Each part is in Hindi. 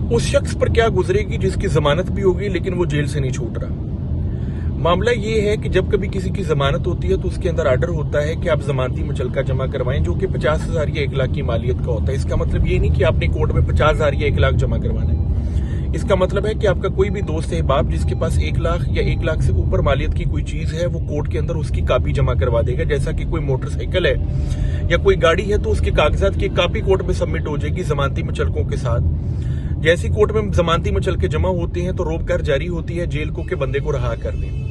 उस शख्स पर क्या गुजरेगी जिसकी जमानत भी होगी लेकिन वो जेल से नहीं छूट रहा। मामला ये है कि जब कभी किसी की जमानत होती है तो उसके अंदर आर्डर होता है कि आप जमानती मुचलका जमा करवाएं, जो कि 50,000 या 1 लाख की मालियत का होता है। इसका मतलब ये नहीं कि आपने कोर्ट में 50,000 या 1 लाख जमा करवाना है। इसका मतलब है कि आपका कोई भी दोस्त है बाप जिसके पास 1 लाख या 1 लाख से ऊपर मालियत की कोई चीज है, वो कोर्ट के अंदर उसकी कापी जमा करवा देगा। जैसा कि कोई मोटरसाइकिल है या कोई गाड़ी है तो उसके कागजात की कापी कोर्ट में सबमिट हो जाएगी जमानती मुचलकों के साथ। जैसी कोर्ट में जमानती मुचलके जमा होते हैं तो रोक जारी होती है जेल को के बंदे को रहा कर दें।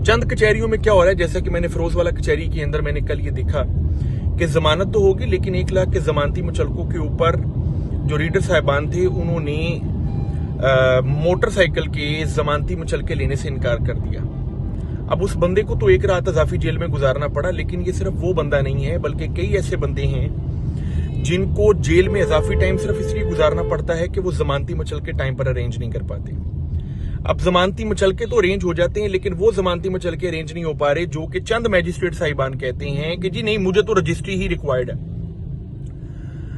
चंद कचहरियों में क्या हो रहा है, जैसा कि मैंने फिरोज वाला कचहरी के अंदर मैंने कल ये देखा कि जमानत तो होगी लेकिन 1 लाख के जमानती मुचलकों के ऊपर जो रीडर साहिबान थे उन्होंने मोटरसाइकिल के जमानती मुचलके लेने से इनकार कर दिया। अब उस बंदे को तो 1 रात अजाफी जेल में गुजारना पड़ा, लेकिन ये सिर्फ वो बंदा नहीं है बल्कि कई ऐसे बंदे हैं जिनको जेल में अजाफी टाइम सिर्फ इसलिए गुजारना पड़ता है कि वो जमानती मुचलके टाइम पर अरेंज नहीं कर पाते। अब जमानती मुचलके तो अरेंज हो जाते हैं लेकिन वो जमानती मुचलके अरेंज नहीं हो पा रहे जो कि चंद मैजिस्ट्रेट साहिबान कहते हैं कि जी नहीं, मुझे तो रजिस्ट्री ही रिक्वायर्ड है।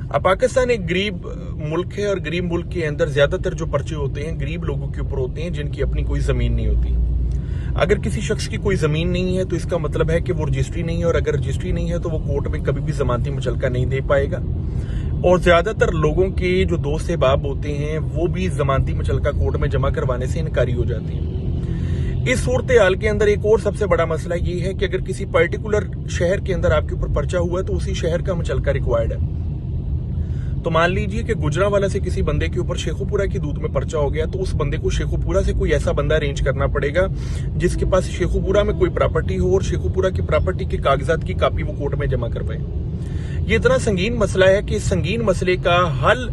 अब पाकिस्तान एक गरीब मुल्क है और गरीब मुल्क के अंदर ज्यादातर जो पर्चे होते हैं गरीब लोगों के ऊपर होते हैं जिनकी अपनी कोई जमीन नहीं होती। अगर किसी शख्स की कोई जमीन नहीं है तो इसका मतलब है कि वो रजिस्ट्री नहीं है, और अगर रजिस्ट्री नहीं है तो वो कोर्ट में कभी भी जमानती मुचलका नहीं दे पाएगा। और ज्यादातर लोगों के जो दोस्त अहबाब होते हैं वो भी जमानती मुचलका कोर्ट में जमा करवाने से इनकारी हो जाते हैं। इस सूरत हाल के अंदर एक और सबसे बड़ा मसला ये है कि अगर किसी पर्टिकुलर शहर के अंदर आपके ऊपर पर्चा हुआ है तो उसी शहर का मुचलका रिक्वायर्ड है। तो मान लीजिए कि गुजरांवाला से किसी बंदे के ऊपर शेखुपुरा की दूध में पर्चा हो गया, तो उस बंदे को शेखुपुरा से कोई ऐसा बंदा अरेंज करना पड़ेगा जिसके पास शेखुपुरा में कोई प्रॉपर्टी हो और शेखुपुरा की प्रॉपर्टी के कागजात की कॉपी वो कोर्ट में जमा कर पाए। ये इतना संगीन मसला है कि इस संगीन मसले का हल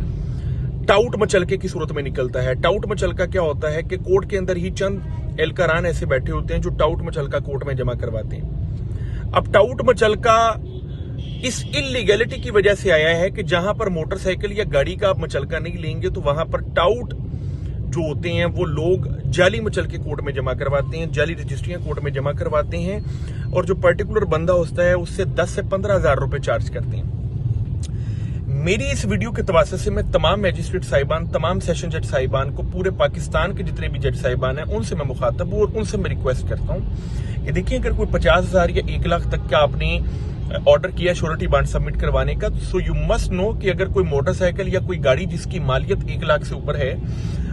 टाउट मचलके की सूरत में निकलता है। टाउट मचलका क्या होता है कि कोर्ट के अंदर ही चंद एहलकारान ऐसे बैठे होते हैं जो टाउट मचलका कोर्ट में जमा करवाते हैं। अब टाउट मचलका इस इलीगैलिटी की वजह से आया है कि जहां पर मोटरसाइकिल या गाड़ी का आप मुचलका नहीं लेंगे तो वहां पर टाउट जो होते हैं वो लोग जाली मुचलके कोर्ट में जमा करवाते हैं, जाली रजिस्ट्रियां कोर्ट में जमा करवाते हैं और जो पर्टिकुलर बंदा होता है उससे 10 से 15,000 रुपए चार्ज करते हैं। मेरी इस वीडियो के तवासत से मैं तमाम मैजिस्ट्रेट साहिबान, तमाम सेशन जज साहिबान को, पूरे पाकिस्तान के जितने भी जज साहिबान हैं उनसे मैं मुखातब हूं और उनसे मैं रिक्वेस्ट करता हूं कि देखिए, अगर कोई 50,000 या 1 लाख तक का आपने ऑर्डर किया श्योरिटी बॉन्ड सबमिट करवाने का, सो यू मस्ट नो कि अगर कोई मोटरसाइकिल या कोई गाड़ी जिसकी मालियत 1 लाख से ऊपर है,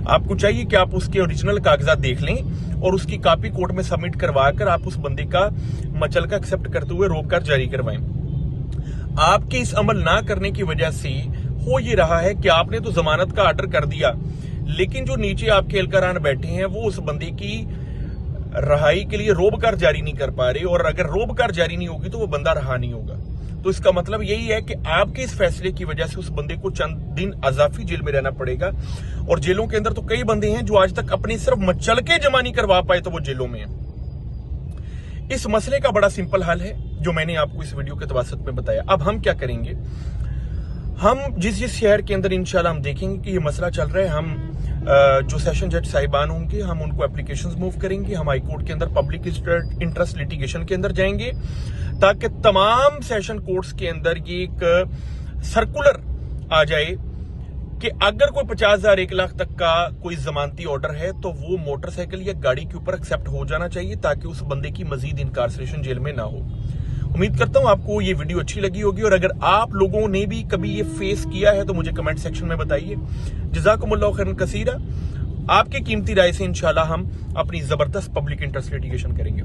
आपको चाहिए कि आप उसके ओरिजिनल कागजात देख लें और उसकी कॉपी कोर्ट में सबमिट करवाकर आप उस बंदे का मुचलका एक्सेप्ट करते हुए रोककर जारी करवाएं। आपके इस अमल ना करने की वजह से हो ये रहा है कि आपने तो जमानत का ऑर्डर कर दिया लेकिन जो नीचे आपके एहलकारान बैठे हैं वो उस बंदे की रहाई के लिए रोबकार जारी नहीं कर पा रहे, और अगर रोबकार जारी नहीं होगी तो वो बंदा रहा नहीं होगा। तो इसका मतलब यही है कि आपके इस फैसले की वजह से उस बंदे को चंद दिन अजाफी जेल में रहना पड़ेगा। और जेलों के अंदर तो कई बंदे हैं जो आज तक अपने सिर्फ मुचलके जमा नहीं करवा पाए तो वो जेलों में है। इस मसले का बड़ा सिंपल हल है जो मैंने आपको इस वीडियो के तवासत में बताया। अब हम क्या करेंगे, हम जिस शहर के अंदर इंशाल्लाह हम देखेंगे कि ये मसला चल रहा है, हम जो सेशन जज साहिबान होंगे हम उनको एप्लीकेशंस मूव करेंगे। हम हाई कोर्ट के अंदर पब्लिक इंटरेस्ट लिटिगेशन के अंदर जाएंगे ताकि तमाम सेशन कोर्ट्स के अंदर ये एक सर्कुलर आ जाए कि अगर कोई 50,000 1 लाख तक का कोई जमानती ऑर्डर है तो वो मोटरसाइकिल या गाड़ी के ऊपर एक्सेप्ट हो जाना चाहिए ताकि उस बंदे की मजीद इनकार्सरेशन जेल में ना हो। उम्मीद करता हूं आपको ये वीडियो अच्छी लगी होगी, और अगर आप लोगों ने भी कभी ये फेस किया है तो मुझे कमेंट सेक्शन में बताइए। जज़ाकुमुल्लाह खैरन कसीरा। आपकी कीमती राय से इंशाल्लाह हम अपनी जबरदस्त पब्लिक इंटरेस्ट लिटिगेशन करेंगे।